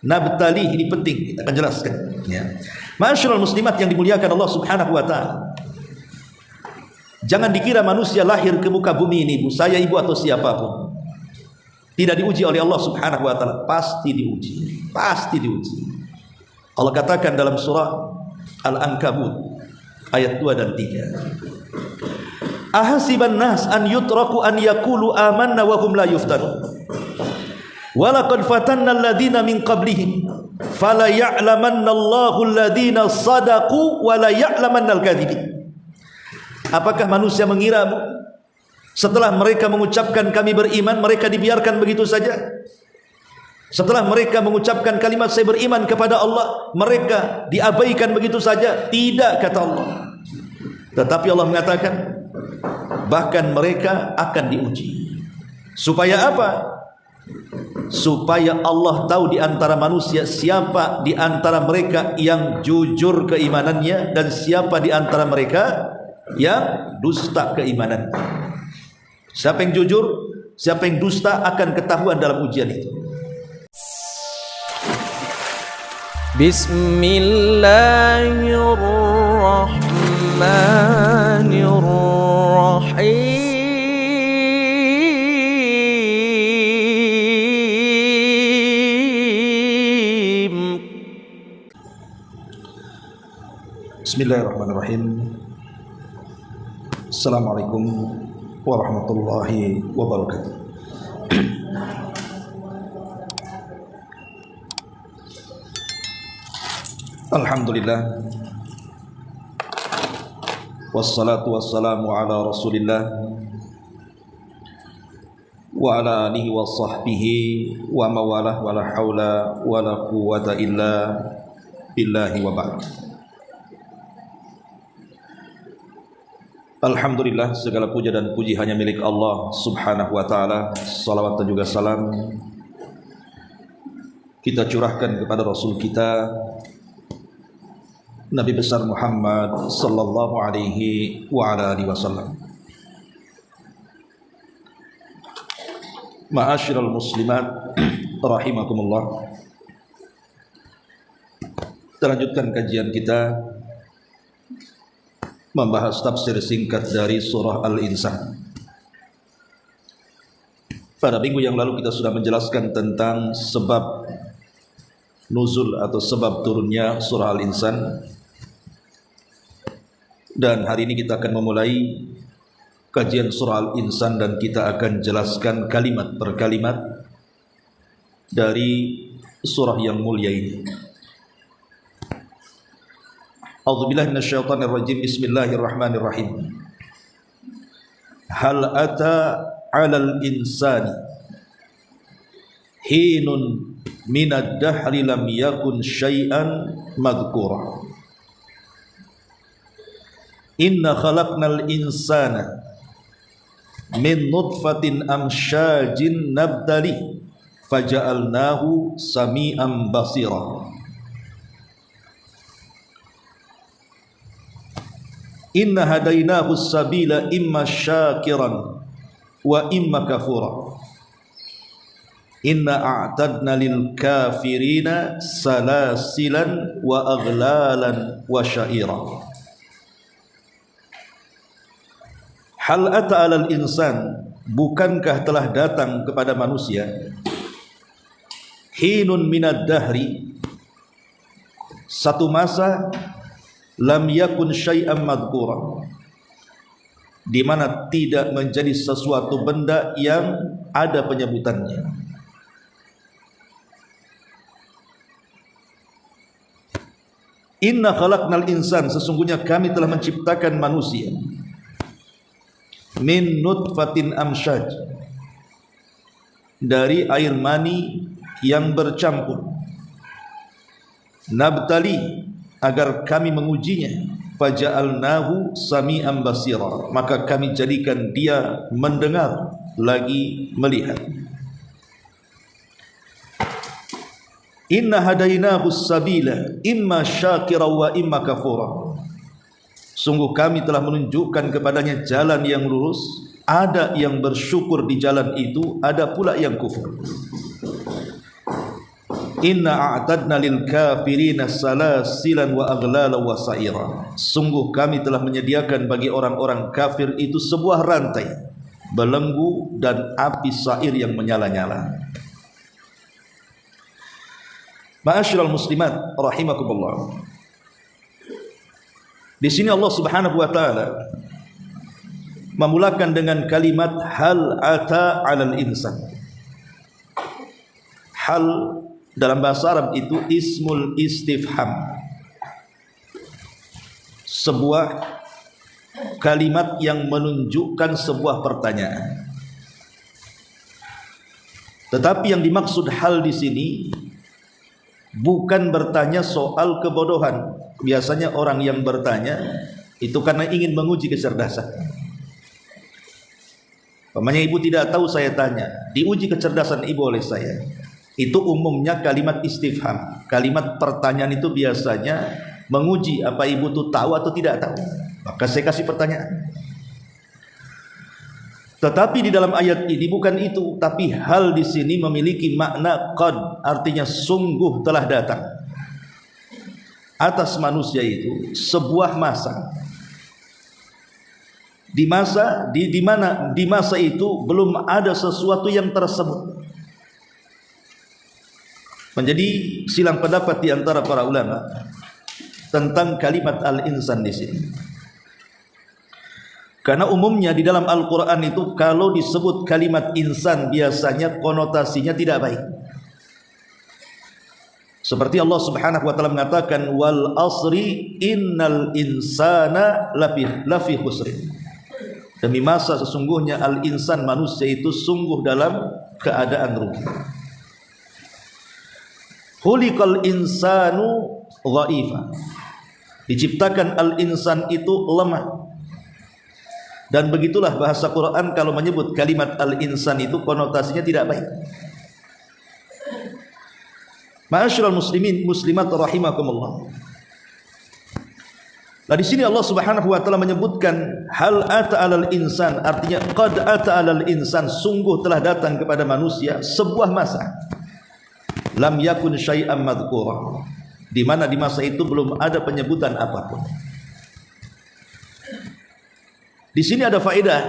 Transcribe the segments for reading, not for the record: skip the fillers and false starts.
Nabtali, ini penting, kita akan jelaskan ya. Ma'asyiral muslimat yang dimuliakan Allah Subhanahu wa taala. Jangan dikira manusia lahir ke muka bumi ini, saya, ibu atau siapapun, tidak diuji oleh Allah Subhanahu wa taala. Pasti diuji. Pasti diuji. Allah katakan dalam surah Al-Ankabut ayat 2 dan 3. Ahasiban nas an yutraku an yaqulu amanna wa hum la yuftanun. Wa laqad fatanna alladziina min qablihim fala ya'lamanna Allahu alladziina shadaqu wa la ya'lamanna al-kadzibin. Apakah manusia mengira setelah mereka mengucapkan kami beriman, mereka dibiarkan begitu saja? Setelah mereka mengucapkan kalimat saya beriman kepada Allah, mereka diabaikan begitu saja? Tidak, kata Allah. Tetapi Allah mengatakan bahkan mereka akan diuji. Supaya apa? Supaya Allah tahu di antara manusia siapa di antara mereka yang jujur keimanannya dan siapa di antara mereka yang dusta keimanan. Siapa yang jujur, siapa yang dusta akan ketahuan dalam ujian itu. Bismillahirrahmanirrahim. Bismillahirrahmanirrahim. Assalamualaikum warahmatullahi wabarakatuh. Alhamdulillah, wassalatu wassalamu ala rasulillah wa ala alihi wa sahbihi wa mawalah wa la hawla wa la quwwata illa billahi wa ba'd. Alhamdulillah, segala puja dan puji hanya milik Allah Subhanahu wa ta'ala. Salawat dan juga salam kita curahkan kepada Rasul kita Nabi besar Muhammad sallallahu alaihi wa ala alihi wasallam. Ma'asyiral muslimat rahimakumullah. Kita lanjutkan kajian kita membahas tafsir singkat dari surah Al-Insan. Pada minggu yang lalu kita sudah menjelaskan tentang sebab nuzul atau sebab turunnya surah Al-Insan. Dan hari ini kita akan memulai kajian surah Al-Insan dan kita akan jelaskan kalimat per kalimat dari surah yang mulia ini. A'udzubillahi minasyaitonir rajim. Bismillahirrahmanirrahim. Hal ata 'alal insani hinun minad dahri lam yakun syai'an madhkura. Inna khalaqnal insana min nutfatin amsyajin nabtali faja'alnahu sami'an basira. Inna hadainahu sabila imma syakiran wa imma kafura. Inna a'tadna lil kafirina salasilan wa aghlalan wa syaira. Hal ata 'alal insan, bukankah telah datang kepada manusia hinun minad dahri, satu masa lam yakun syai'an madhkura, di mana tidak menjadi sesuatu benda yang ada penyebutannya. Inna khalaqnal insan, sesungguhnya kami telah menciptakan manusia min nutfatin amsyaj, dari air mani yang bercampur, nabtali, agar kami mengujinya, faja'alnahu sami'an basira, maka kami jadikan dia mendengar lagi melihat. Inna hadainahu sabila imma syakira wa imma kafura, sungguh kami telah menunjukkan kepadanya jalan yang lurus, ada yang bersyukur di jalan itu, ada pula yang kufur. Inna a'tadna lil kafirina salasilan wa aghlala wa sa'ira. Sungguh kami telah menyediakan bagi orang-orang kafir itu sebuah rantai, belenggu dan api sair yang menyala-nyala. Ma'asyiral muslimat rahimakumullah. Di sini Allah Subhanahu wa taala memulakan dengan kalimat hal ata 'alal insan. Hal dalam bahasa Arab itu ismul istifham, sebuah kalimat yang menunjukkan sebuah pertanyaan. Tetapi yang dimaksud hal di sini bukan bertanya soal kebodohan. Biasanya orang yang bertanya itu karena ingin menguji kecerdasan. Pamannya ibu tidak tahu, saya tanya, diuji kecerdasan ibu oleh saya. Itu umumnya kalimat istifham. Kalimat pertanyaan itu biasanya menguji apa ibu itu tahu atau tidak tahu. Maka saya kasih pertanyaan. Tetapi di dalam ayat ini bukan itu, tapi hal di sini memiliki makna qad, artinya sungguh telah datang atas manusia itu sebuah masa. Di masa itu belum ada sesuatu yang tersebut. Menjadi silang pendapat di antara para ulama tentang kalimat al-insan di sini. Karena umumnya di dalam Al-Quran itu kalau disebut kalimat insan biasanya konotasinya tidak baik. Seperti Allah Subhanahu wa taala mengatakan wal asri innal insana lafi khusrin. Demi masa sesungguhnya al-insan manusia itu sungguh dalam keadaan rugi. Khuliqal insanu dhaifa. Diciptakan al-insan itu lemah. Dan begitulah bahasa Quran kalau menyebut kalimat al-insan itu konotasinya tidak baik. Ma'asyiral muslimin muslimat rahimakumullah. Nah di sini Allah Subhanahu wa taala menyebutkan hal ata 'alal insan, artinya qad ata 'alal insan, sungguh telah datang kepada manusia sebuah masa. Lam yakun syai'an madhkura, di mana di masa itu belum ada penyebutan apapun. Di sini ada faedah.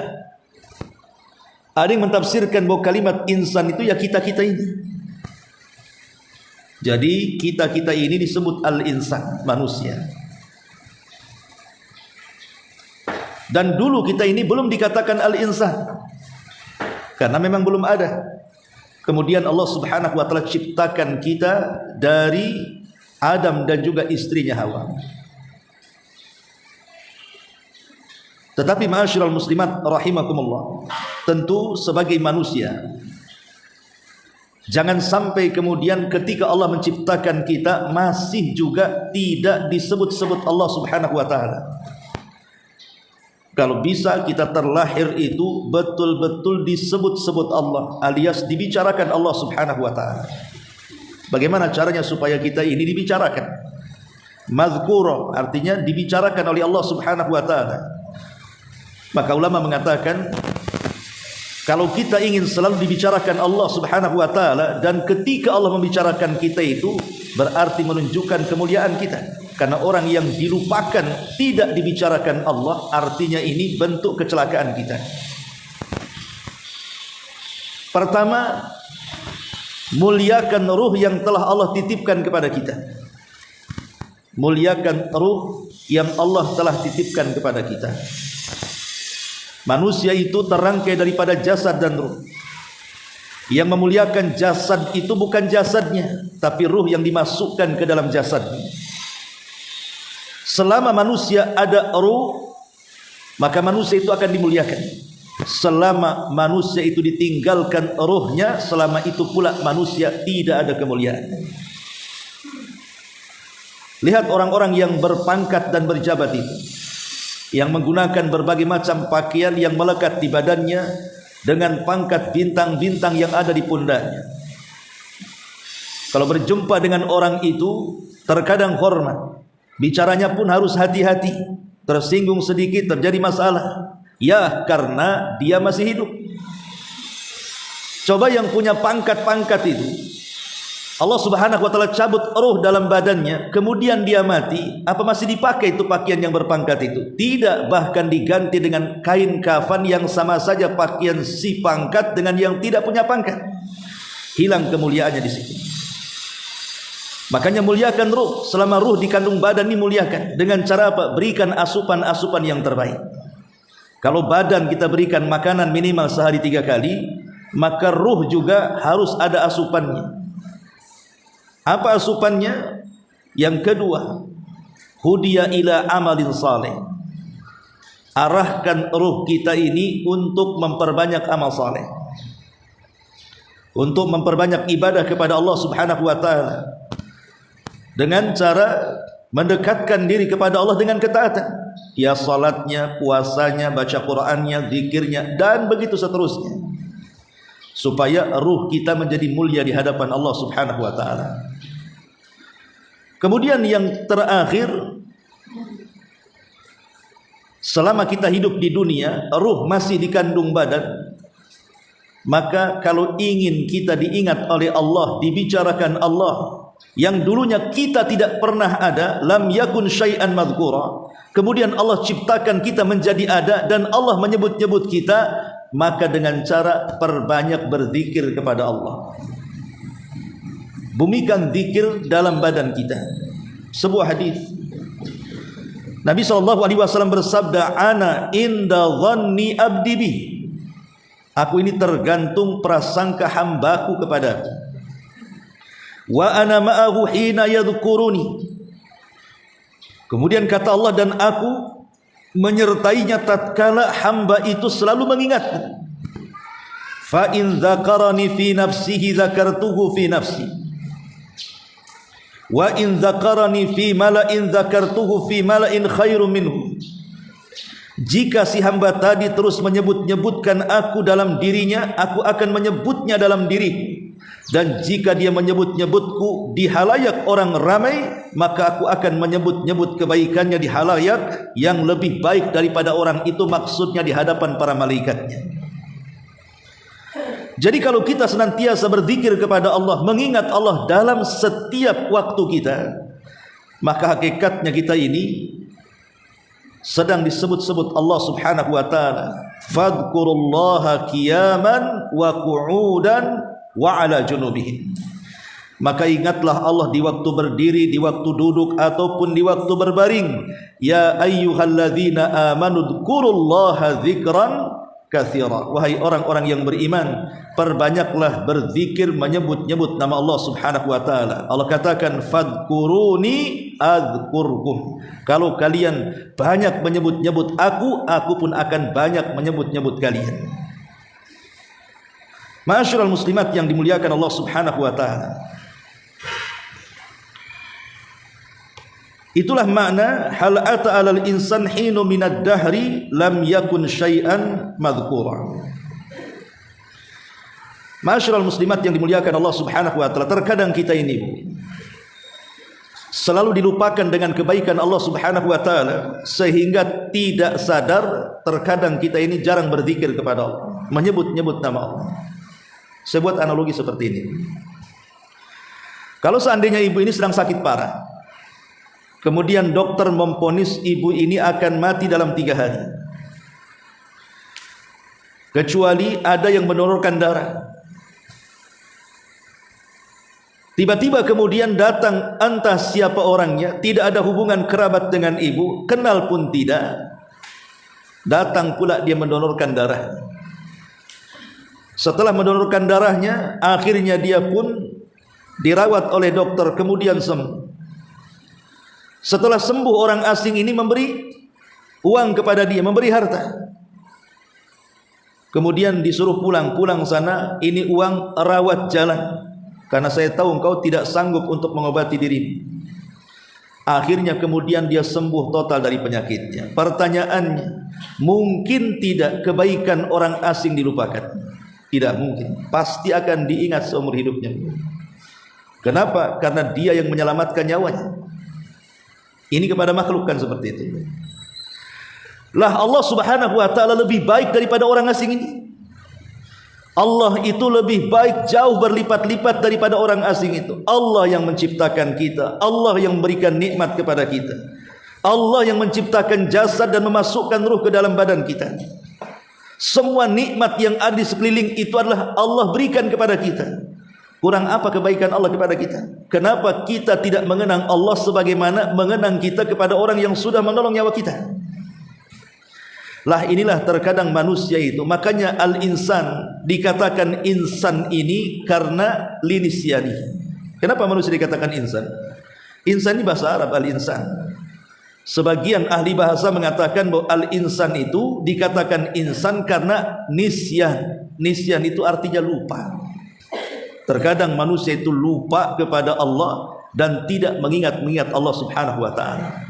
Ada yang mentafsirkan bahwa kalimat insan itu ya kita-kita ini. Jadi kita-kita ini disebut al-insan, manusia. Dan dulu kita ini belum dikatakan al-insan, karena memang belum ada. Kemudian Allah Subhanahu wa taala ciptakan kita dari Adam dan juga istrinya Hawa. Tetapi ma'asyiral muslimat rahimakumullah, tentu sebagai manusia jangan sampai kemudian ketika Allah menciptakan kita masih juga tidak disebut-sebut Allah Subhanahu wa taala. Kalau bisa kita terlahir itu betul-betul disebut-sebut Allah, alias dibicarakan Allah Subhanahu wa taala. Bagaimana caranya supaya kita ini dibicarakan? Mazkura artinya dibicarakan oleh Allah Subhanahu wa taala. Maka ulama mengatakan kalau kita ingin selalu dibicarakan Allah Subhanahu wa taala, dan ketika Allah membicarakan kita itu berarti menunjukkan kemuliaan kita. Karena orang yang dilupakan, tidak dibicarakan Allah, artinya ini bentuk kecelakaan kita. Pertama, muliakan ruh yang telah Allah titipkan kepada kita. Muliakan ruh yang Allah telah titipkan kepada kita. Manusia itu terangkai daripada jasad dan ruh. Yang memuliakan jasad itu bukan jasadnya, tapi ruh yang dimasukkan ke dalam jasadnya. Selama manusia ada ruh, maka manusia itu akan dimuliakan. Selama manusia itu ditinggalkan ruhnya, selama itu pula manusia tidak ada kemuliaan. Lihat orang-orang yang berpangkat dan berjabat itu, yang menggunakan berbagai macam pakaian yang melekat di badannya dengan pangkat bintang-bintang yang ada di pundaknya. Kalau berjumpa dengan orang itu terkadang hormat, bicaranya pun harus hati-hati. Tersinggung sedikit terjadi masalah, ya karena dia masih hidup. Coba yang punya pangkat-pangkat itu, Allah Subhanahu wa taala cabut ruh dalam badannya, kemudian dia mati, apa masih dipakai itu pakaian yang berpangkat itu? Tidak, bahkan diganti dengan kain kafan yang sama saja pakaian si pangkat dengan yang tidak punya pangkat. Hilang kemuliaannya di situ. Makanya muliakan ruh, selama ruh di kandung badan ini muliakan. Dengan cara apa? Berikan asupan-asupan yang terbaik. Kalau badan kita berikan makanan minimal sehari 3 kali, maka ruh juga harus ada asupannya. Apa asupannya? Yang kedua, hudiya ila amalin saleh. Arahkan ruh kita ini untuk memperbanyak amal saleh, untuk memperbanyak ibadah kepada Allah Subhanahu wa taala, dengan cara mendekatkan diri kepada Allah dengan ketaatan, ya salatnya, puasanya, baca Qur'annya, zikirnya, dan begitu seterusnya, supaya ruh kita menjadi mulia di hadapan Allah Subhanahu wa taala. Kemudian yang terakhir, selama kita hidup di dunia, ruh masih di kandung badan, maka kalau ingin kita diingat oleh Allah, dibicarakan Allah yang dulunya kita tidak pernah ada, lam yakun syai'an madhkura, kemudian Allah ciptakan kita menjadi ada dan Allah menyebut-nyebut kita, maka dengan cara perbanyak berzikir kepada Allah. Bumikan zikir dalam badan kita. Sebuah hadis, Nabi SAW bersabda, ana inda dhanni abdi bi, aku ini tergantung prasangka hambaku kepadaku. Wa ana ma'ahu hina yadhkuruni, kemudian kata Allah, dan aku menyertainya tatkala hamba itu selalu mengingatku. Fa in dzakarani fi nafsihi dzakartuhu fi nafsi, wa in dzakarani fi mala'in dzakartuhu fi mala'in khairum minhu. Jika si hamba tadi terus menyebut-nyebutkan aku dalam dirinya, aku akan menyebutnya dalam diriku. Dan jika dia menyebut-nyebutku di halayak orang ramai, maka aku akan menyebut-nyebut kebaikannya di halayak yang lebih baik daripada orang itu, maksudnya di hadapan para malaikatnya. Jadi kalau kita senantiasa berzikir kepada Allah, mengingat Allah dalam setiap waktu kita, maka hakikatnya kita ini sedang disebut-sebut Allah Subhanahu wa taala. Fadhkurullaha qiyaman wa qu'udan wa ala junubihim. Maka ingatlah Allah di waktu berdiri, di waktu duduk, ataupun di waktu berbaring. Ya ayyuhalladzina amanu dzkurullaha dzikran katsira. Wahai orang-orang yang beriman, perbanyaklah berzikir, menyebut-nyebut nama Allah Subhanahu wa taala. Allah katakan, fadhkuruni adzkurkum. Kalau kalian banyak menyebut-nyebut aku pun akan banyak menyebut-nyebut kalian. Ma'asyiral muslimat yang dimuliakan Allah Subhanahu wa taala. Itulah makna hal ata 'alal insan hinu minad dahri lam yakun syai'an madhkura. Ma'asyiral muslimat yang dimuliakan Allah Subhanahu wa taala, terkadang kita ini selalu dilupakan dengan kebaikan Allah Subhanahu wa taala, sehingga tidak sadar terkadang kita ini jarang berzikir kepada Allah, menyebut-nyebut nama Allah. Saya buat analogi seperti ini. Kalau seandainya ibu ini sedang sakit parah, kemudian dokter memvonis ibu ini akan mati dalam 3 hari, kecuali ada yang mendonorkan darah. Tiba-tiba kemudian datang entah siapa orangnya, tidak ada hubungan kerabat dengan ibu, kenal pun tidak, datang pula dia mendonorkan darah. Setelah mendonorkan darahnya, akhirnya dia pun dirawat oleh dokter, kemudian sembuh. Setelah sembuh, orang asing ini memberi uang kepada dia, memberi harta. Kemudian disuruh pulang sana, ini uang rawat jalan, karena saya tahu engkau tidak sanggup untuk mengobati dirimu. Akhirnya kemudian dia sembuh total dari penyakitnya. Pertanyaannya, mungkin tidak kebaikan orang asing dilupakan? Tidak mungkin, pasti akan diingat seumur hidupnya. Kenapa? Karena dia yang menyelamatkan nyawanya. Ini kepada makhluk kan seperti itu. Lah Allah Subhanahu wa taala lebih baik daripada orang asing ini. Allah itu lebih baik jauh berlipat-lipat daripada orang asing itu. Allah yang menciptakan kita, Allah yang memberikan nikmat kepada kita, Allah yang menciptakan jasad dan memasukkan ruh ke dalam badan kita. Semua nikmat yang ada di sekeliling itu adalah Allah berikan kepada kita. Kurang apa kebaikan Allah kepada kita? Kenapa kita tidak mengenang Allah sebagaimana mengenang kita kepada orang yang sudah menolong nyawa kita? Lah inilah terkadang manusia itu. Makanya al-insan dikatakan insan ini karena linisyani. Kenapa manusia dikatakan insan? Insan ini bahasa Arab, al-insan. Sebagian ahli bahasa mengatakan bahwa al-insan itu dikatakan insan karena nisyan. Nisyan itu artinya lupa. Terkadang manusia itu lupa kepada Allah dan tidak mengingat Allah Subhanahu wa ta'ala.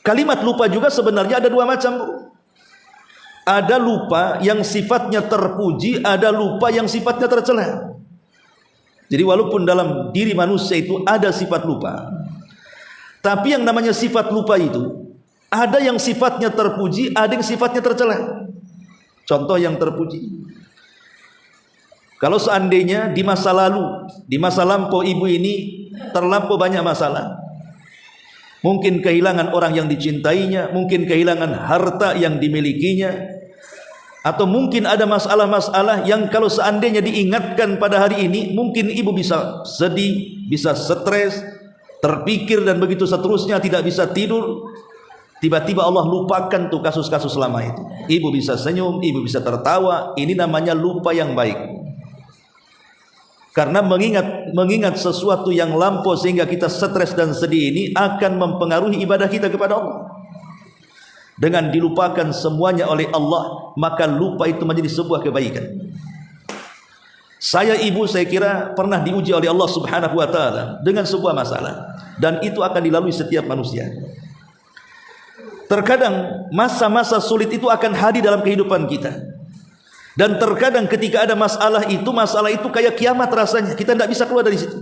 Kalimat lupa juga sebenarnya ada dua macam. Ada lupa yang sifatnya terpuji, ada lupa yang sifatnya tercela. Jadi walaupun dalam diri manusia itu ada sifat lupa, tapi yang namanya sifat lupa itu ada yang sifatnya terpuji, ada yang sifatnya tercela. Contoh yang terpuji, kalau seandainya di masa lalu, di masa lampau ibu ini terlampau banyak masalah, mungkin kehilangan orang yang dicintainya, mungkin kehilangan harta yang dimilikinya, atau mungkin ada masalah-masalah yang kalau seandainya diingatkan pada hari ini, mungkin ibu bisa sedih, bisa stres, terpikir dan begitu seterusnya, tidak bisa tidur. Tiba-tiba Allah lupakan tuh kasus-kasus lama itu. Ibu bisa senyum, ibu bisa tertawa. Ini namanya lupa yang baik. Karena mengingat sesuatu yang lampau sehingga kita stres dan sedih ini akan mempengaruhi ibadah kita kepada Allah. Dengan dilupakan semuanya oleh Allah, maka lupa itu menjadi sebuah kebaikan. Saya kira pernah diuji oleh Allah Subhanahu wa ta'ala dengan sebuah masalah, dan itu akan dilalui setiap manusia. Terkadang masa-masa sulit itu akan hadir dalam kehidupan kita. Dan terkadang ketika ada masalah itu kayak kiamat rasanya. Kita tidak bisa keluar dari situ.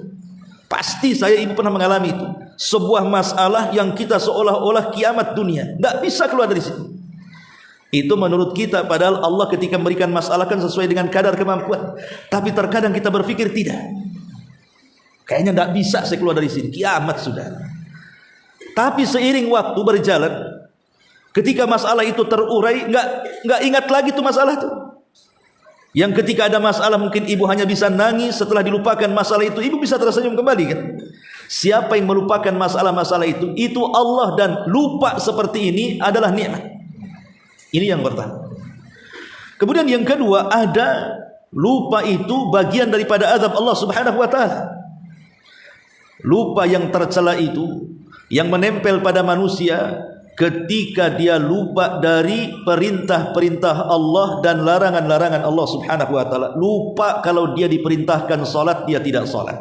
Pasti ibu pernah mengalami itu. Sebuah masalah yang kita seolah-olah kiamat dunia. Tidak bisa keluar dari situ. Itu menurut kita, padahal Allah ketika memberikan masalah kan sesuai dengan kadar kemampuan. Tapi terkadang kita berpikir tidak. Kayaknya tidak bisa saya keluar dari sini. Kiamat sudah. Tapi seiring waktu berjalan, ketika masalah itu terurai, nggak ingat lagi tuh masalah itu. Yang ketika ada masalah mungkin ibu hanya bisa nangis, setelah dilupakan masalah itu ibu bisa tersenyum kembali kan. Siapa yang melupakan masalah-masalah itu Allah, dan lupa seperti ini adalah nikmat. Ini yang pertama. Kemudian yang kedua, ada lupa itu bagian daripada azab Allah Subhanahu wa ta'ala. Lupa yang tercela itu yang menempel pada manusia ketika dia lupa dari perintah-perintah Allah dan larangan-larangan Allah Subhanahu wa ta'ala. Lupa kalau dia diperintahkan salat, dia tidak salat.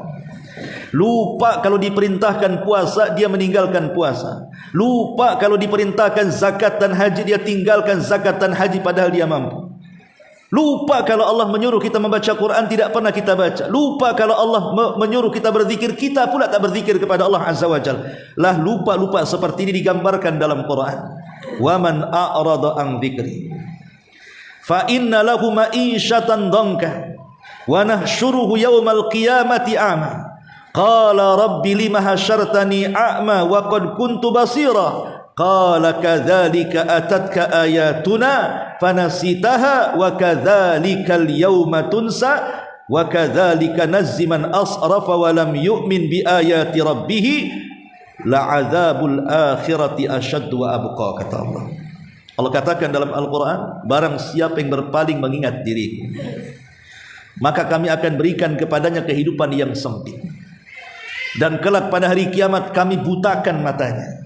Lupa kalau diperintahkan puasa, dia meninggalkan puasa. Lupa kalau diperintahkan zakat dan haji, dia tinggalkan zakat dan haji padahal dia mampu. Lupa kalau Allah menyuruh kita membaca Quran, tidak pernah kita baca. Lupa kalau Allah menyuruh kita berzikir, kita pula tak berzikir kepada Allah Azza wa Jalla. Lah lupa-lupa seperti ini digambarkan dalam Quran. Wa man a'rada an dzikri fa inna lahu ma'isyatan dhanka wa nahsyuruhu yaumal qiyamati a'ma. Qala rabbi lima hasyartani a'ma wa qad kuntu basira. Qala kadzalika atatka ayatuna fanasitaha wa kadzalikal yauma tunsa wa kadzalika nazzi man asrafa wa lam yu'min bi ayati rabbih la'adzabul akhirati asyaddu wa abqa, kata Allah. Allah katakan dalam Al-Quran, barang siapa yang berpaling mengingat diriku, maka kami akan berikan kepadanya kehidupan yang sempit, dan kelak pada hari kiamat kami butakan matanya.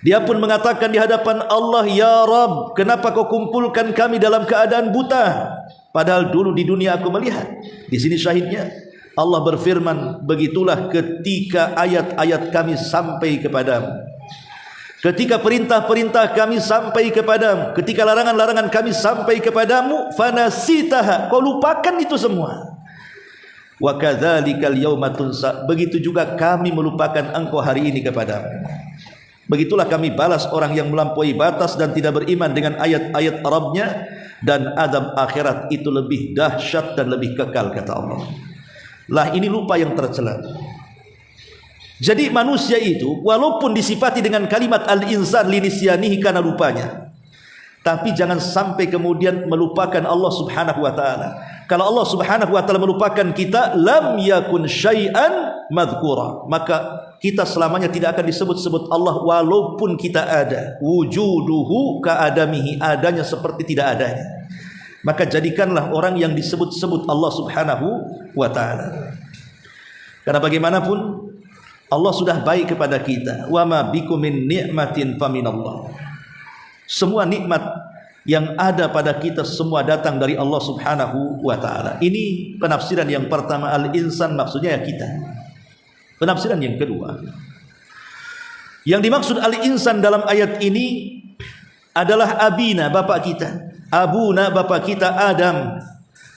Dia pun mengatakan di hadapan Allah, ya Rabb, kenapa kau kumpulkan kami dalam keadaan buta? Padahal dulu di dunia aku melihat. Di sini syahidnya. Allah berfirman, begitulah ketika ayat-ayat kami sampai kepadamu. Ketika perintah-perintah kami sampai kepadamu. Ketika larangan-larangan kami sampai kepadamu. Fanasitaha, kau lupakan itu semua. Wa kadzalikal yauma tunsa, begitu juga kami melupakan engkau hari ini kepadamu. Begitulah kami balas orang yang melampaui batas dan tidak beriman dengan ayat-ayat Rabbnya, dan azab akhirat itu lebih dahsyat dan lebih kekal, kata Allah. Lah ini lupa yang tercela. Jadi manusia itu walaupun disifati dengan kalimat al-insan linisyanihi karena lupanya, tapi jangan sampai kemudian melupakan Allah Subhanahu wa taala. Kalau Allah Subhanahu wa taala melupakan kita, lam yakun syai'an madhkura, maka kita selamanya tidak akan disebut-sebut Allah walaupun kita ada. Wujuduhu ka'adamihi, adanya seperti tidak adanya. Maka jadikanlah orang yang disebut-sebut Allah Subhanahu wa taala. Karena bagaimanapun Allah sudah baik kepada kita. Wa ma bikum min ni'matin faminallah. Semua nikmat yang ada pada kita semua datang dari Allah Subhanahu wa taala. Ini penafsiran yang pertama, al-insan maksudnya ya kita. Penafsiran yang kedua, yang dimaksud al-insan dalam ayat ini adalah abina, bapak kita, abuna, bapak kita Adam,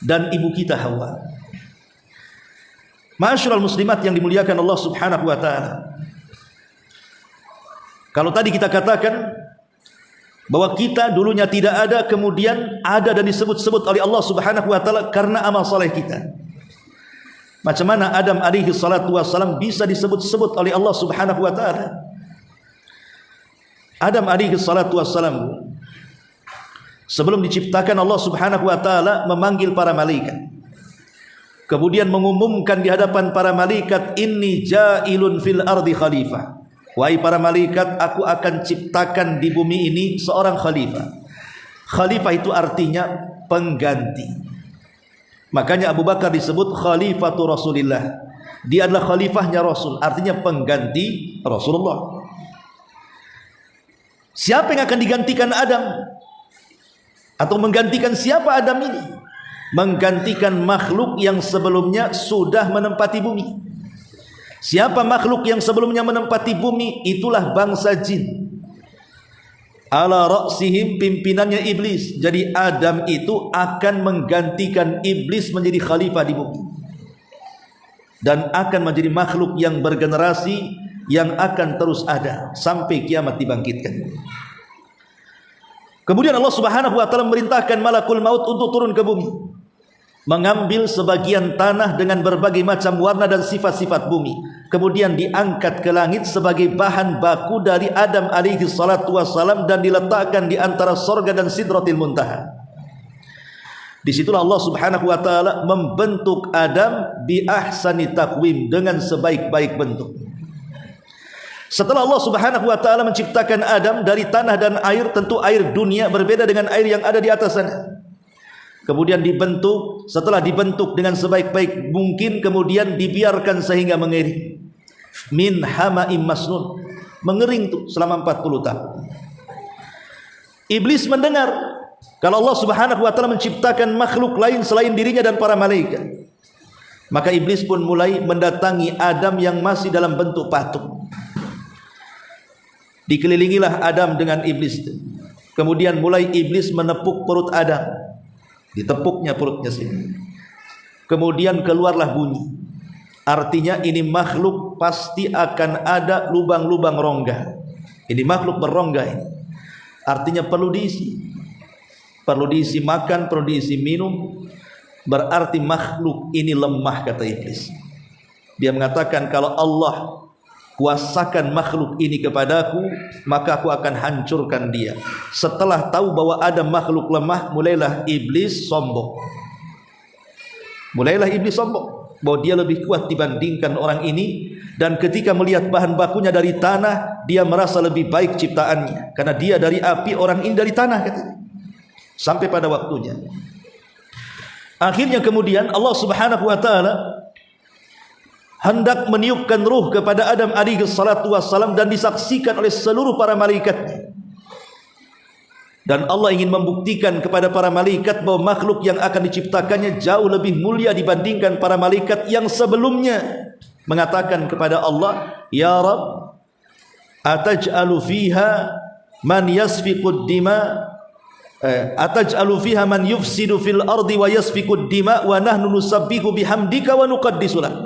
dan ibu kita Hawa. Ma'asyiral muslimat yang dimuliakan Allah Subhanahu wa taala. Kalau tadi kita katakan bahwa kita dulunya tidak ada, kemudian ada dan disebut-sebut oleh Allah Subhanahu wa taala karena amal saleh kita. Macam mana Adam alaihi salatu wassalam bisa disebut-sebut oleh Allah Subhanahu wa taala? Adam alaihi salatu wassalam sebelum diciptakan Allah Subhanahu wa taala memanggil para malaikat. Kemudian mengumumkan di hadapan para malaikat, inni ja'ilun fil ardi khalifah. Wahai para malaikat, aku akan ciptakan di bumi ini seorang khalifah. Khalifah itu artinya pengganti. Makanya Abu Bakar disebut khalifatu Rasulillah. Dia adalah khalifahnya Rasul, artinya pengganti Rasulullah. Siapa yang akan digantikan Adam? Atau menggantikan siapa Adam ini? Menggantikan makhluk yang sebelumnya sudah menempati bumi. Siapa makhluk yang sebelumnya menempati bumi? Itulah bangsa jin. Ala ra'sihim, pimpinannya iblis. Jadi Adam itu akan menggantikan iblis menjadi khalifah di bumi, dan akan menjadi makhluk yang bergenerasi, yang akan terus ada sampai kiamat dibangkitkan. Kemudian Allah Subhanahu wa taala memerintahkan malakul maut untuk turun ke bumi, mengambil sebagian tanah dengan berbagai macam warna dan sifat-sifat bumi, kemudian diangkat ke langit sebagai bahan baku dari Adam alaihi salatu wassalam dan diletakkan di antara sorga dan sidratil muntaha. Disitulah Allah Subhanahu wa taala membentuk Adam bi ahsani taqwim, dengan sebaik-baik bentuk. Setelah Allah Subhanahu wa taala menciptakan Adam dari tanah dan air, tentu air dunia berbeda dengan air yang ada di atas sana. Kemudian dibentuk, setelah dibentuk dengan sebaik-baik mungkin, kemudian dibiarkan sehingga mengering. Min hama'im masnun, mengering tuh selama 40 tahun. Iblis mendengar kalau Allah Subhanahu wa taala menciptakan makhluk lain selain dirinya dan para malaikat. Maka iblis pun mulai mendatangi Adam yang masih dalam bentuk patung. Dikelilingilah Adam dengan iblis. Kemudian mulai iblis menepuk perut Adam. Ditepuknya perutnya sini. Kemudian keluarlah bunyi. Artinya ini makhluk pasti akan ada lubang-lubang rongga. Ini makhluk berrongga ini. Artinya perlu diisi. Perlu diisi makan, perlu diisi minum. Berarti makhluk ini lemah, kata iblis. Dia mengatakan, kalau Allah kuasakan makhluk ini kepadaku, maka aku akan hancurkan dia. Setelah tahu bahwa ada makhluk lemah, mulailah iblis sombong. Mulailah iblis sombong bahwa dia lebih kuat dibandingkan orang ini, dan ketika melihat bahan bakunya dari tanah, dia merasa lebih baik ciptaannya, karena dia dari api, orang ini dari tanah, katanya. Sampai pada waktunya, akhirnya kemudian Allah Subhanahu wa taala hendak meniupkan ruh kepada Adam alaihi salatu wassalam dan disaksikan oleh seluruh para malaikat. Dan Allah ingin membuktikan kepada para malaikat bahwa makhluk yang akan diciptakannya jauh lebih mulia dibandingkan para malaikat yang sebelumnya. Mengatakan kepada Allah, ya Rabb, ataj'alu fiha man yasfiqud dima, ataj'alu fiha man yufsidu fil ardi wa yasfiqud dima wa nahnu nusabbihu bihamdika wa nuqaddisu lak.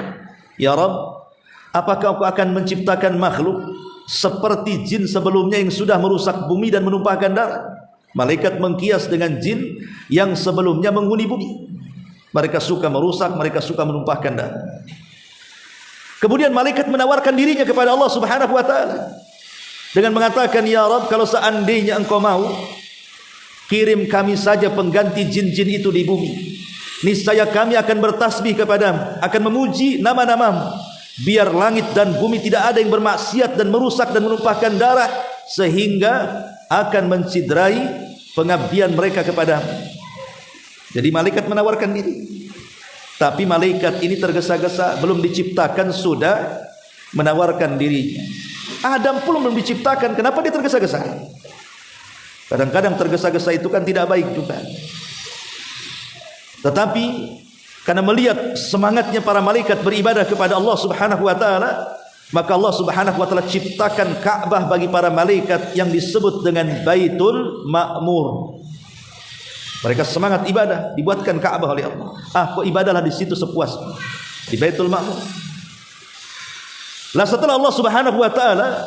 Ya Rabb, apakah Engkau akan menciptakan makhluk seperti jin sebelumnya yang sudah merusak bumi dan menumpahkan darah. Malaikat mengkias dengan jin yang sebelumnya menghuni bumi. Mereka suka merusak, mereka suka menumpahkan darah. Kemudian malaikat menawarkan dirinya kepada Allah Subhanahu wa taala dengan mengatakan, "Ya Rabb, kalau seandainya Engkau mau, kirim kami saja pengganti jin-jin itu di bumi. Niscaya kami akan bertasbih kepadamu, akan memuji nama-namamu, biar langit dan bumi tidak ada yang bermaksiat dan merusak dan menumpahkan darah, sehingga akan menciderai pengabdian mereka kepadamu." Jadi malaikat menawarkan diri. Tapi malaikat ini tergesa-gesa, belum diciptakan sudah menawarkan dirinya. Adam pun belum diciptakan, kenapa dia tergesa-gesa? Kadang-kadang tergesa-gesa itu kan tidak baik juga. Tetapi karena melihat semangatnya para malaikat beribadah kepada Allah Subhanahu wa taala, maka Allah Subhanahu wa taala ciptakan Ka'bah bagi para malaikat yang disebut dengan Baitul Ma'mur. Mereka semangat ibadah, dibuatkan Ka'bah oleh Allah. Kok ibadahlah di situ sepuasnya, di Baitul Ma'mur. Lah setelah Allah Subhanahu wa taala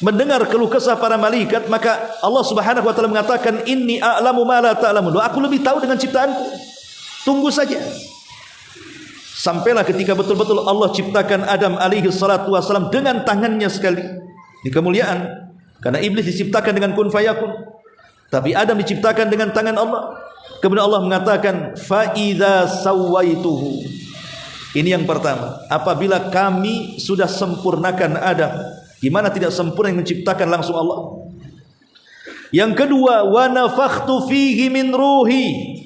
mendengar keluh kesah para malaikat, maka Allah Subhanahu wa taala mengatakan, "Inni a'lamu ma la ta'lamun." Aku lebih tahu dengan ciptaanku. Tunggu saja. Sampailah ketika betul-betul Allah ciptakan Adam alaihi salatu wasalam dengan tangannya sekali. Di kemuliaan, karena iblis diciptakan dengan kun fayakun, tapi Adam diciptakan dengan tangan Allah. Kemudian Allah mengatakan, "Fa idza sawaituhu." Ini yang pertama, apabila kami sudah sempurnakan Adam. Gimana tidak sempurna yang menciptakan langsung Allah? Yang kedua, wa nafakhtu fihi min ruhi.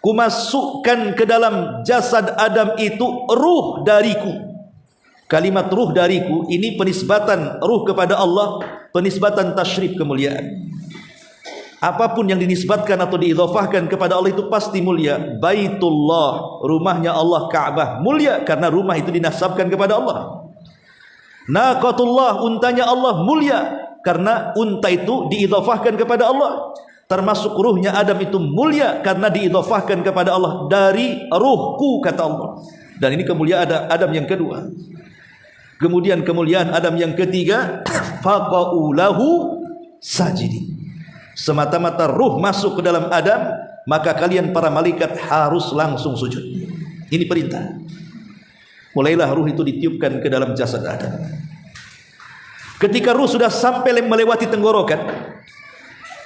Kumasukkan ke dalam jasad Adam itu ruh dariku. Kalimat ruh dariku ini penisbatan ruh kepada Allah, penisbatan tasyrif kemuliaan. Apapun yang dinisbatkan atau diidhafahkan kepada Allah itu pasti mulia. Baitullah, rumahnya Allah, Ka'bah, mulia karena rumah itu dinasabkan kepada Allah. Naqatullah, untanya Allah, mulia karena unta itu diidhafahkan kepada Allah. Termasuk ruhnya Adam itu mulia karena diidhafahkan kepada Allah. Dari ruhku, kata Allah. Dan ini kemuliaan Adam yang kedua. Kemudian kemuliaan Adam yang ketiga, faqa'u lahu sajidin. Semata-mata ruh masuk ke dalam Adam, maka kalian para malaikat harus langsung sujud. Ini perintah. Mulailah ruh itu ditiupkan ke dalam jasad Adam. Ketika ruh sudah sampai melewati tenggorokan,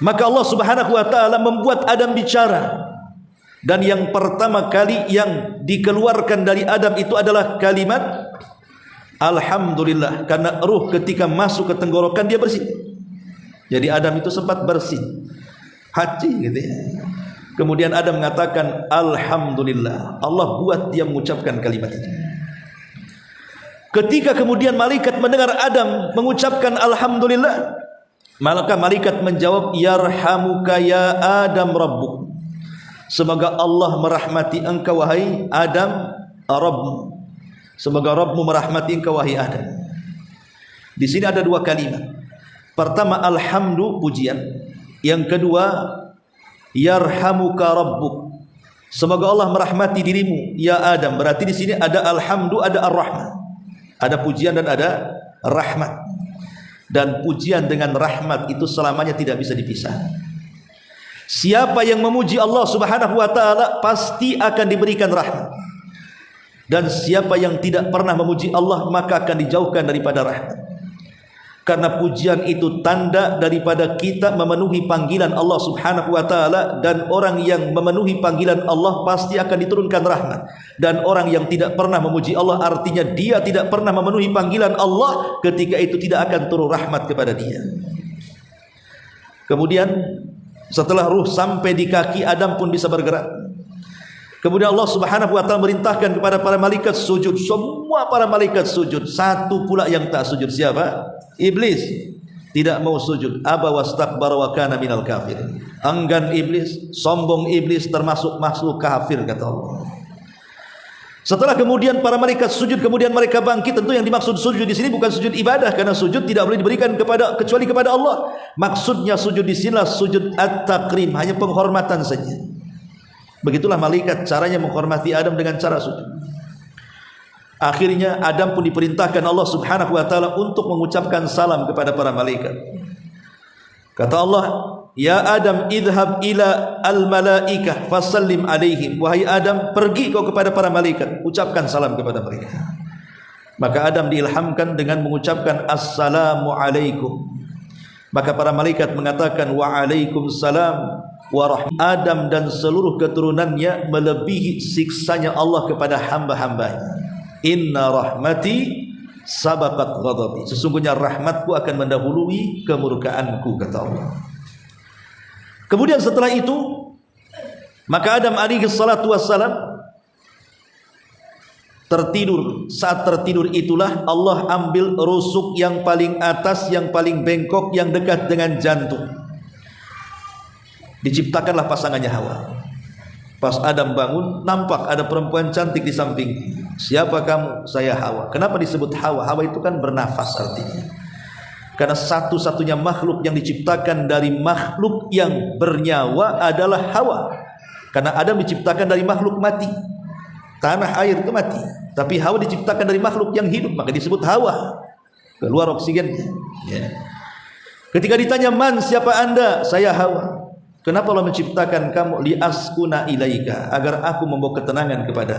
maka Allah Subhanahu wa taala membuat Adam bicara. Dan yang pertama kali yang dikeluarkan dari Adam itu adalah kalimat Alhamdulillah, karena ruh ketika masuk ke tenggorokan dia bersih. Jadi Adam itu sempat bersih, haji gitu ya. Kemudian Adam mengatakan Alhamdulillah. Allah buat dia mengucapkan kalimat itu. Ketika kemudian malaikat mendengar Adam mengucapkan Alhamdulillah, maka malaikat menjawab, Yarhamuka ya Adam Rabbuk. Semoga Allah merahmati engkau wahai Adam, Rabbmu. Semoga Rabbmu merahmati engkau wahai Adam. Di sini ada dua kalimat. Pertama alhamdu, pujian. Yang kedua yarhamuka rabbuk. Semoga Allah merahmati dirimu ya Adam. Berarti di sini ada alhamdu, ada ar-rahmat. Ada pujian dan ada rahmat. Dan pujian dengan rahmat itu selamanya tidak bisa dipisah. Siapa yang memuji Allah Subhanahu wa taala pasti akan diberikan rahmat. Dan siapa yang tidak pernah memuji Allah maka akan dijauhkan daripada rahmat. Karena pujian itu tanda daripada kita memenuhi panggilan Allah Subhanahu wa taala, dan orang yang memenuhi panggilan Allah pasti akan diturunkan rahmat. Dan orang yang tidak pernah memuji Allah artinya dia tidak pernah memenuhi panggilan Allah, ketika itu tidak akan turun rahmat kepada dia. Kemudian setelah ruh sampai di kaki, Adam pun bisa bergerak. Kemudian Allah Subhanahu wa taala merintahkan kepada para malaikat sujud. Semua para malaikat sujud. Satu pula yang tak sujud, siapa? Iblis. Tidak mau sujud. Aba wastakbara wa kana minal kafir. Enggan iblis, sombong iblis, termasuk makhluk kafir, kata Allah. Setelah kemudian para malaikat sujud, kemudian mereka bangkit. Tentu yang dimaksud sujud di sini bukan sujud ibadah, karena sujud tidak boleh diberikan kecuali kepada Allah. Maksudnya sujud di sinilah sujud at-takrim, hanya penghormatan saja. Begitulah malaikat caranya menghormati Adam dengan cara sujud. Akhirnya Adam pun diperintahkan Allah Subhanahu wa taala untuk mengucapkan salam kepada para malaikat. Kata Allah, "Ya Adam, idhab ila al-malaikah fasallim alaihim." Wahai Adam, pergi kau kepada para malaikat, ucapkan salam kepada mereka. Maka Adam diilhamkan dengan mengucapkan assalamu alaikum. Maka para malaikat mengatakan waalaikumsalam warahmatullahi. Adam dan seluruh keturunannya melebihi siksanya Allah kepada hamba-hambanya. Inna rahmati sabaqat ghadabi. Sesungguhnya rahmatku akan mendahului kemurkaanku, kata Allah. Kemudian setelah itu, maka Adam alaihi salatu wassalam tertidur. Saat tertidur itulah Allah ambil rusuk yang paling atas, yang paling bengkok, yang dekat dengan jantung. Diciptakanlah pasangannya Hawa. Pas Adam bangun, nampak ada perempuan cantik di samping. Siapa kamu? Saya Hawa. Kenapa disebut Hawa? Hawa itu kan bernafas artinya. Karena satu-satunya makhluk yang diciptakan dari makhluk yang bernyawa adalah Hawa. Karena Adam diciptakan dari makhluk mati. Tanah air itu mati. Tapi Hawa diciptakan dari makhluk yang hidup, maka disebut Hawa. Keluar oksigennya. Ya. Ketika ditanya, "Man, siapa Anda?" "Saya Hawa." "Kenapa Allah menciptakan kamu?" "Liaskuna ilaika," agar aku membawa ketenangan kepada.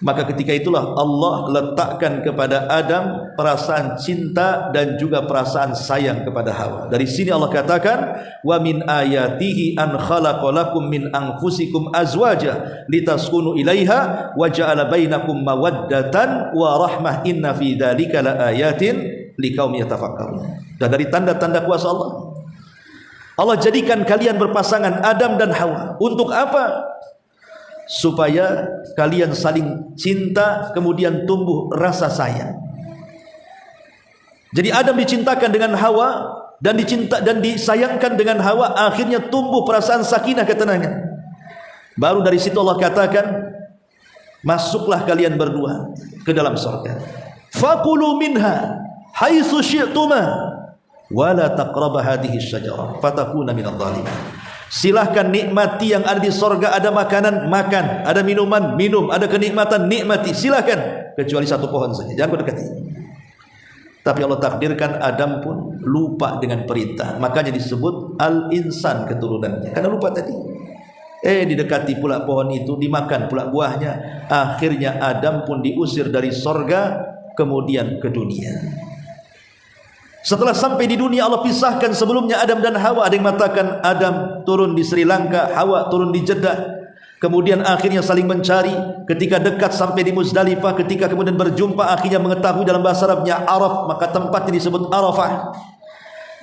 Maka ketika itulah Allah letakkan kepada Adam perasaan cinta dan juga perasaan sayang kepada Hawa. Dari sini Allah katakan, "Wa min ayatihi an khalaqalakum min anfusikum azwaja litaskunu ilaiha wa ja'ala bainakum mawaddatan wa rahmah inna fi dzalika laayatin liqaumin yatafakkarun." Dan dari tanda-tanda kuasa Allah jadikan kalian berpasangan Adam dan Hawa. Untuk apa? Supaya kalian saling cinta, kemudian tumbuh rasa sayang. Jadi Adam dicintakan dengan Hawa dan disayangkan dengan Hawa, akhirnya tumbuh perasaan sakinah, ketenangan. Baru dari situ Allah katakan, "Masuklah kalian berdua ke dalam surga. Fakulu minha haitsu syi'tuma wa la taqrabu hadhihi asy-syajarah fatakuna minadh dhalimin." Silahkan nikmati yang ada di sorga. Ada makanan, makan. Ada minuman, minum. Ada kenikmatan, nikmati. Silahkan. Kecuali satu pohon saja, jangan kau dekati. Tapi Allah takdirkan Adam pun lupa dengan perintah. Makanya disebut al-insan keturunannya, karena lupa tadi. Didekati pula pohon itu, dimakan pula buahnya. Akhirnya Adam pun diusir dari sorga, kemudian ke dunia. Setelah sampai di dunia, Allah pisahkan sebelumnya Adam dan Hawa. Ada yang mengatakan Adam turun di Sri Lanka, Hawa turun di Jeddah. Kemudian akhirnya saling mencari. Ketika dekat sampai di Muzdalifah, ketika kemudian berjumpa, akhirnya mengetahui dalam bahasa Arabnya Araf, maka tempatnya disebut Arafah.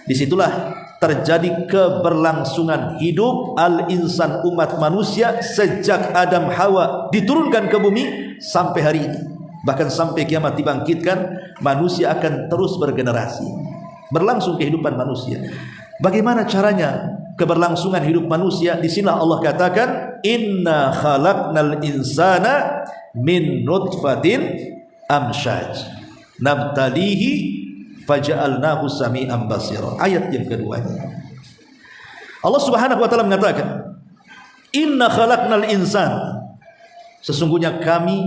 Disitulah terjadi keberlangsungan hidup al-insan, umat manusia, sejak Adam Hawa diturunkan ke bumi sampai hari ini. Bahkan sampai kiamat dibangkitkan, manusia akan terus bergenerasi. Berlangsung kehidupan manusia. Bagaimana caranya keberlangsungan hidup manusia? Di sini Allah katakan, "Inna khalaqnal insana min nutfatin amsyaj nabtalihi faja'alnahu sami'an basira." Ayat yang keduanya. Allah Subhanahu wa taala mengatakan, "Inna khalaqnal insana." Sesungguhnya kami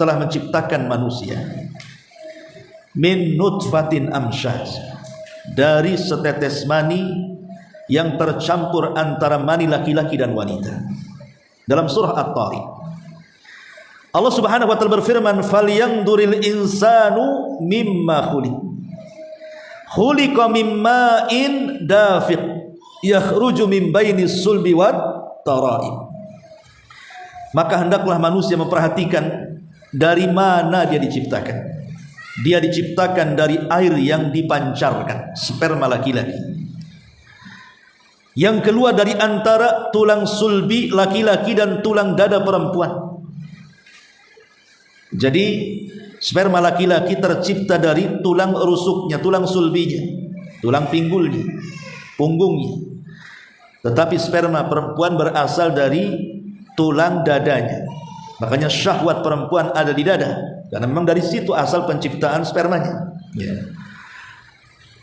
telah menciptakan manusia min nutfatin amsyaj, dari setetes mani yang tercampur antara mani laki-laki dan wanita. Dalam surah At-Tariq, Allah Subhanahu wa taala berfirman, "Falyanzuril insanu mimma khuliq. Khuliqa mimma in dafiq yakhruju min bainis sulbi wat tara'ib." Maka hendaklah manusia memperhatikan dari mana dia diciptakan. Dia diciptakan dari air yang dipancarkan, sperma laki-laki, yang keluar dari antara tulang sulbi laki-laki dan tulang dada perempuan. Jadi sperma laki-laki tercipta dari tulang rusuknya, tulang sulbinya, tulang pinggulnya, punggungnya. Tetapi sperma perempuan berasal dari tulang dadanya. Makanya syahwat perempuan ada di dada, karena memang dari situ asal penciptaan spermanya.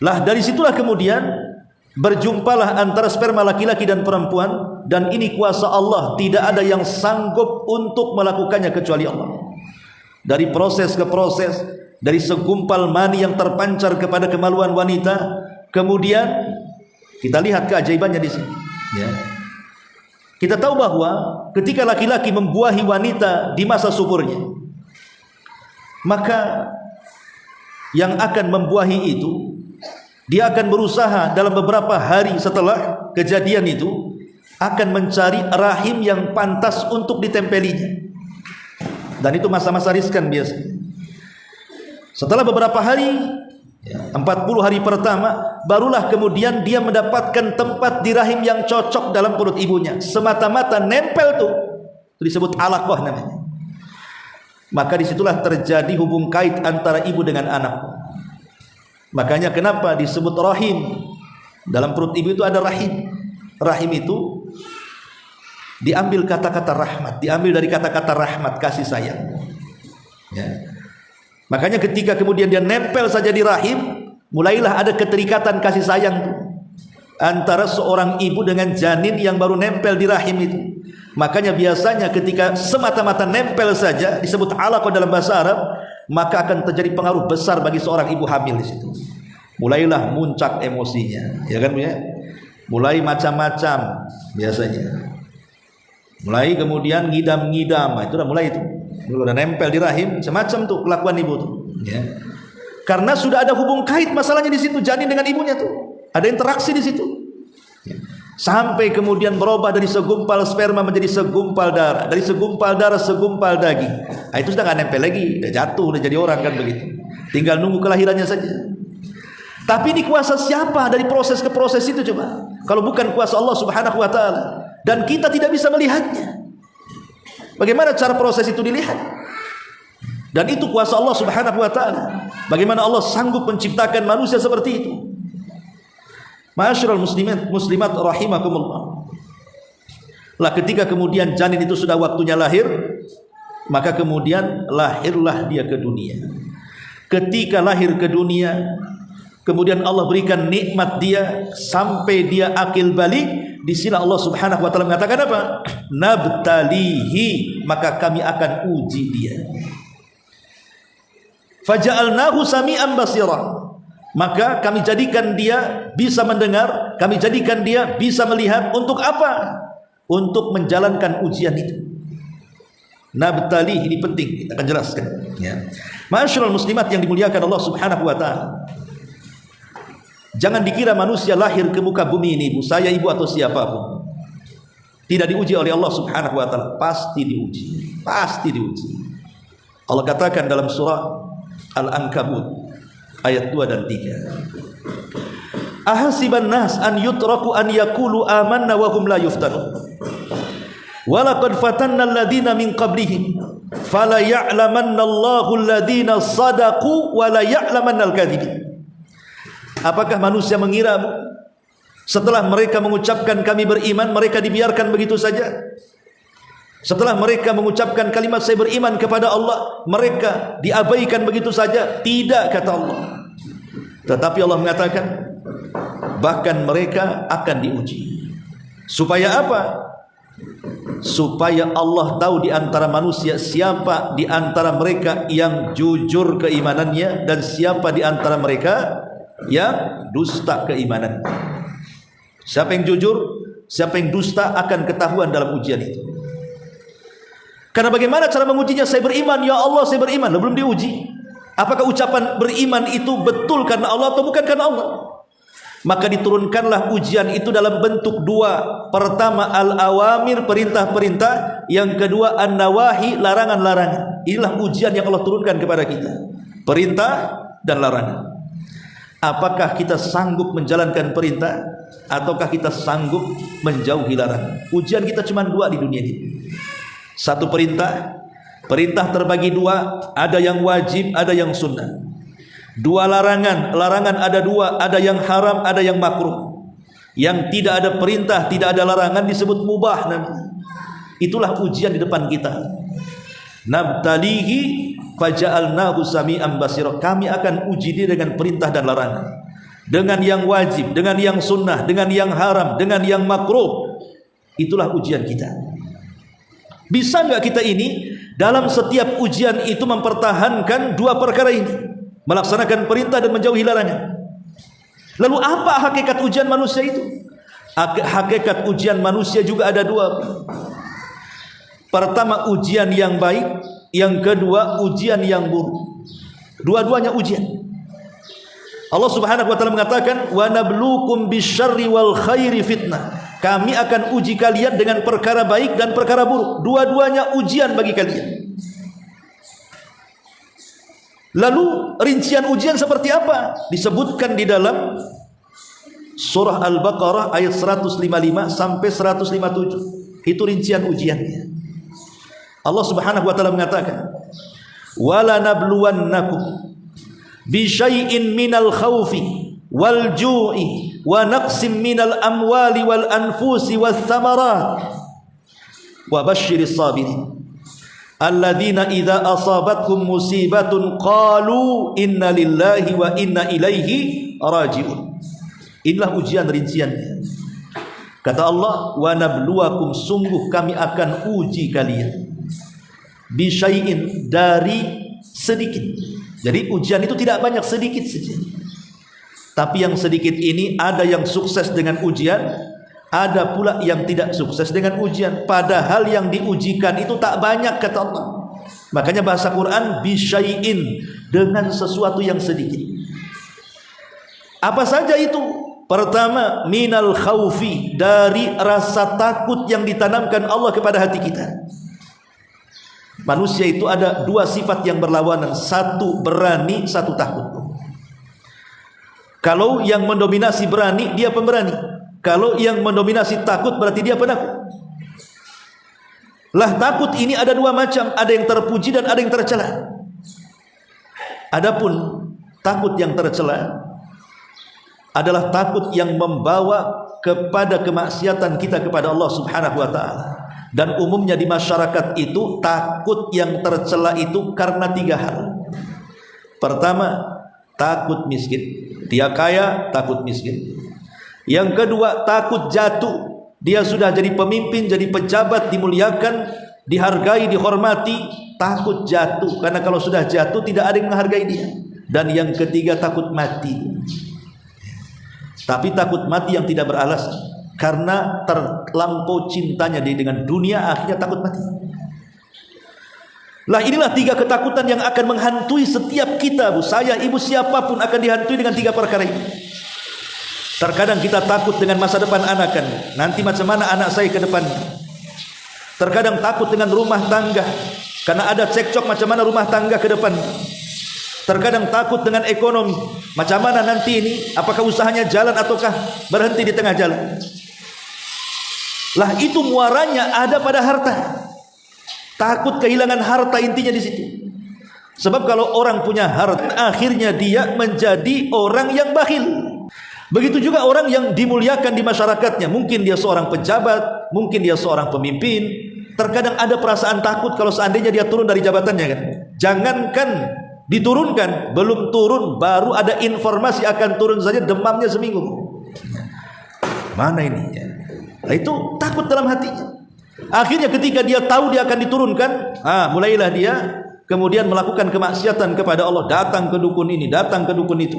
Lah dari situlah kemudian berjumpalah antara sperma laki-laki dan perempuan, dan ini kuasa Allah, tidak ada yang sanggup untuk melakukannya kecuali Allah. dari proses ke proses, dari segumpal mani yang terpancar kepada kemaluan wanita. Kemudian kita lihat keajaibannya di sini. Ya. Kita tahu bahwa ketika laki-laki membuahi wanita di masa suburnya, maka yang akan membuahi itu, dia akan berusaha dalam beberapa hari setelah kejadian itu akan mencari rahim yang pantas untuk ditempelinya. Dan itu masa-masa riskan biasanya. Setelah beberapa hari, 40 hari pertama, barulah kemudian dia mendapatkan tempat di rahim yang cocok dalam perut ibunya. Semata-mata nempel tuh, itu disebut alaqah namanya. Maka disitulah terjadi hubung kait antara ibu dengan anak. Makanya kenapa disebut rahim? Dalam perut ibu itu ada rahim. Rahim itu diambil kata-kata rahmat, diambil dari kata-kata rahmat, kasih sayang. Ya. Makanya ketika kemudian dia nempel saja di rahim, mulailah ada keterikatan kasih sayang tuh, antara seorang ibu dengan janin yang baru nempel di rahim itu. Makanya biasanya ketika semata-mata nempel saja disebut alaqah dalam bahasa Arab, maka akan terjadi pengaruh besar bagi seorang ibu hamil di situ. Mulailah muncak emosinya, ya kan ya? Mulai macam-macam biasanya. Mulai kemudian ngidam-ngidam, itu udah mulai itu. Udah nempel di rahim, semacam tuh kelakuan ibu tuh. Ya. Karena sudah ada hubung kait masalahnya di situ, janin dengan ibunya tuh. Ada interaksi di situ. Ya. Sampai kemudian berubah dari segumpal sperma menjadi segumpal darah, dari segumpal darah segumpal daging. Nah, itu sudah nggak nempel lagi, udah jatuh, udah jadi orang kan begitu. Tinggal nunggu kelahirannya saja. Tapi ini kuasa siapa dari proses ke proses itu coba? Kalau bukan kuasa Allah Subhanahu wa taala. Dan kita tidak bisa melihatnya. Bagaimana cara proses itu dilihat? Dan itu kuasa Allah Subhanahu wa taala. Bagaimana Allah sanggup menciptakan manusia seperti itu? Ma'asyiral muslimat rahimakumullah. Lah ketika kemudian janin itu sudah waktunya lahir, maka kemudian lahirlah dia ke dunia. Ketika lahir ke dunia, kemudian Allah berikan nikmat dia sampai dia akil balik. Di sini Allah Subhanahu wa taala mengatakan apa? Nabtalihi, maka kami akan uji dia. Faja'alnahu sami'an basira. Maka kami jadikan dia bisa mendengar, kami jadikan dia bisa melihat. Untuk apa? Untuk menjalankan ujian itu. Nabtalihi ini penting, kita akan jelaskan ya. Ma'asyiral muslimat yang dimuliakan Allah Subhanahu wa taala. Jangan dikira manusia lahir ke muka bumi ini, ibu saya, ibu atau siapapun, tidak diuji oleh Allah Subhanahu wa taala. Pasti diuji, pasti diuji. Allah katakan dalam surah Al-Ankabut ayat 2 dan 3. Ahasiban nas an yutraku an yaqulu amanna wa hum la yuftanun. Wa laqad fatanna alladhina min qablihim fala ya'lamanna Allahu alladhina sadaqu wa la ya'lamanna al-kadhibin. Apakah manusia mengira setelah mereka mengucapkan kami beriman, mereka dibiarkan begitu saja? Setelah mereka mengucapkan kalimat saya beriman kepada Allah, mereka diabaikan begitu saja? Tidak, kata Allah. Tetapi Allah mengatakan bahkan mereka akan diuji. Supaya apa? Supaya Allah tahu di antara manusia siapa di antara mereka yang jujur keimanannya dan siapa di antara mereka yang dusta keimanan. Siapa yang jujur, siapa yang dusta akan ketahuan dalam ujian itu. Karena bagaimana cara mengujinya? Saya beriman, ya Allah saya beriman. Belum diuji. Apakah ucapan beriman itu betul karena Allah atau bukan karena Allah? Maka diturunkanlah ujian itu dalam bentuk dua. Pertama al-awamir, perintah-perintah. Yang kedua an-nawahi, larangan-larangan. Inilah ujian yang Allah turunkan kepada kita. Perintah dan larangan. Apakah kita sanggup menjalankan perintah ataukah kita sanggup menjauhi larangan? Ujian kita cuma dua di dunia ini. Satu perintah terbagi dua, ada yang wajib, ada yang sunnah. Dua larangan ada dua, ada yang haram, ada yang makruh. Yang tidak ada perintah, tidak ada larangan disebut mubah namanya. Itulah ujian di depan kita. Nabtalihi faja'alnahu sami'an basira. Kami akan uji dia dengan perintah dan larangan, dengan yang wajib, dengan yang sunnah, dengan yang haram, dengan yang makruh. Itulah ujian kita. Bisa enggak kita ini Dalam setiap ujian itu mempertahankan dua perkara ini, melaksanakan perintah dan menjauhi larangan. Lalu apa hakikat ujian manusia itu? Hakikat ujian manusia juga ada dua. Pertama ujian yang baik, yang kedua ujian yang buruk. Dua-duanya ujian. Allah Subhanahu wa taala mengatakan, "Wa nabluukum bisyarri wal khairi fitnah." Kami akan uji kalian dengan perkara baik dan perkara buruk. Dua-duanya ujian bagi kalian. Lalu rincian ujian seperti apa? Disebutkan di dalam surah Al-Baqarah ayat 155 sampai 157. Itu rincian ujiannya. Allah Subhanahu wa taala mengatakan, "Wala nabluwannakum bi syai'in minal khaufi wal ju'i wa naqsim minal amwali wal anfusi was thamarat wa basyiris sabirin alladzina idza asabatkum musibatun qalu inna lillahi wa inna ilaihi raji'un." Inilah ujian rinciannya. Kata Allah, "Wa nabluwakum," sungguh kami akan uji kalian, bi syai'in, dari sedikit. Jadi ujian itu tidak banyak, sedikit saja. Tapi yang sedikit ini ada yang sukses dengan ujian, ada pula yang tidak sukses dengan ujian. Padahal yang diujikan itu tak banyak, kata Allah. Makanya bahasa Quran bisyai'in, dengan sesuatu yang sedikit. Apa saja itu? Pertama, minal khaufi, dari rasa takut yang ditanamkan Allah kepada hati kita. Manusia itu ada dua sifat yang berlawanan, satu berani, satu takut. Kalau yang mendominasi berani, dia pemberani. Kalau yang mendominasi takut, berarti dia penakut. Lah takut ini ada dua macam, ada yang terpuji dan ada yang tercela. Adapun takut yang tercela adalah takut yang membawa kepada kemaksiatan kita kepada Allah Subhanahu wa taala. Dan umumnya di masyarakat itu takut yang tercela itu karena tiga hal. Pertama, takut miskin. Dia kaya, takut miskin. Yang kedua, takut jatuh. Dia sudah jadi pemimpin, jadi pejabat, dimuliakan, dihargai, dihormati, takut jatuh. Karena kalau sudah jatuh tidak ada yang menghargai dia. Dan yang ketiga, takut mati. Tapi takut mati yang tidak beralasan, karena terlampau cintanya dia dengan dunia, akhirnya takut mati. Lah inilah tiga ketakutan yang akan menghantui setiap kita, Bu. Saya, ibu, siapapun akan dihantui dengan tiga perkara ini. Terkadang kita takut dengan masa depan anak, kan, nanti macam mana anak saya ke depan. Terkadang takut dengan rumah tangga, karena ada cekcok macam mana rumah tangga ke depan. Terkadang takut dengan ekonomi, macam mana nanti ini, apakah usahanya jalan ataukah berhenti di tengah jalan. Lah itu muaranya ada pada harta. Takut kehilangan harta, intinya di situ. Sebab kalau orang punya harta, akhirnya dia menjadi orang yang bakhil. Begitu juga orang yang dimuliakan di masyarakatnya. Mungkin dia seorang pejabat, mungkin dia seorang pemimpin. Terkadang ada perasaan takut kalau seandainya dia turun dari jabatannya, kan. Jangankan diturunkan, belum turun baru ada informasi akan turun saja demamnya seminggu. Mana ini? Nah, itu takut dalam hatinya. Akhirnya ketika dia tahu dia akan diturunkan, mulailah dia kemudian melakukan kemaksiatan kepada Allah. Datang ke dukun ini, datang ke dukun itu,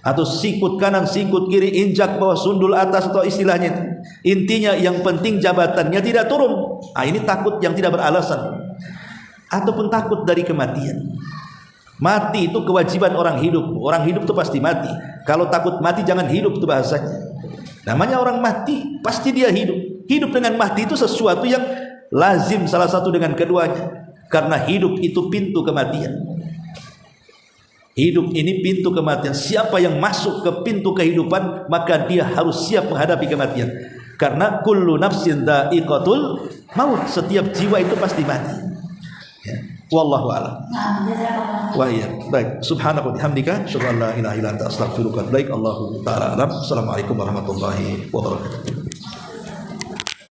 atau sikut kanan, sikut kiri, injak bawah, sundul atas, atau istilahnya. Intinya yang penting jabatannya tidak turun. Ini takut yang tidak beralasan. Ataupun takut dari kematian. Mati itu kewajiban orang hidup. Orang hidup itu pasti mati. Kalau takut mati jangan hidup, itu bahasanya. Namanya orang mati, pasti dia hidup. Hidup dengan mati itu sesuatu yang lazim salah satu dengan keduanya. Karena hidup itu pintu kematian. Hidup ini pintu kematian. Siapa yang masuk ke pintu kehidupan, maka dia harus siap menghadapi kematian. Karena kullu nafsin dha'iqatul maut. Setiap jiwa itu pasti mati. Ya. Wallahu a'lam. Wa iya. Baik. Subhanaka wa bihamdika, asyhadu an la ilaha illa anta, astaghfiruka wa atubu ilaik. Allahu ta'ala alam. Assalamualaikum warahmatullahi wabarakatuh.